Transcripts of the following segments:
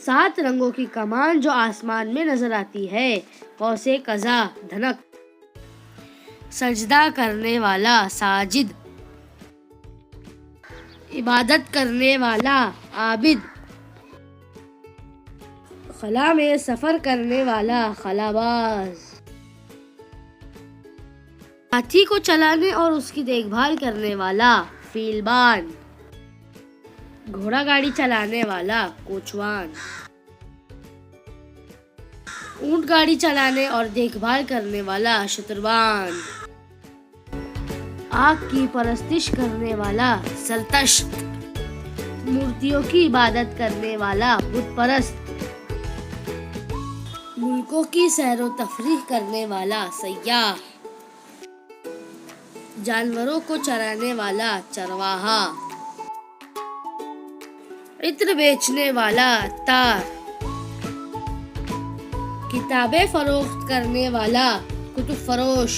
7 रंगों की कमान जो आसमान में नजर आती है। कौसे कज़ा धनक। सजदा करने वाला साजिद। इबादत करने वाला आबिद। खला में सफर करने वाला खलाबाज। हाथी को चलाने और उसकी देखभाल करने वाला फीलबान। घोड़ा गाड़ी चलाने वाला कोचवान। ऊंट गाड़ी चलाने और देखभाल करने वाला शतरबान। आग की परस्तिश करने वाला सरतश्त। मूर्तियों की इबादत करने वाला बुत परस्त। मुल्कों की सैरो तफरीह करने वाला सयाह। जानवरों को चराने वाला चरवाहा। इत्र बेचने वाला अत्तार। किताबें फरोख्त करने वाला कुतुब फरोश।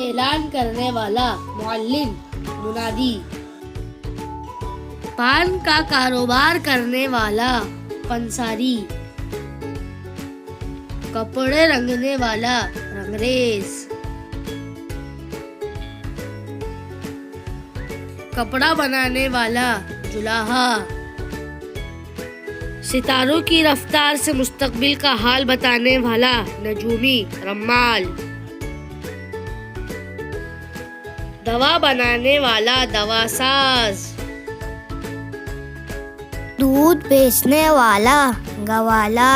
ऐलान करने वाला मुअल्लिन मुनादी। पान का कारोबार करने वाला पंसारी। कपड़े रंगने वाला रंगरेज। कपड़ा बनाने वाला जुलाहा। सितारों की रफ्तार से मुस्तकबिल का हाल बताने वाला नजूमी रम्माल। दवा बनाने वाला दवासाज। दूध बेचने वाला गवाला।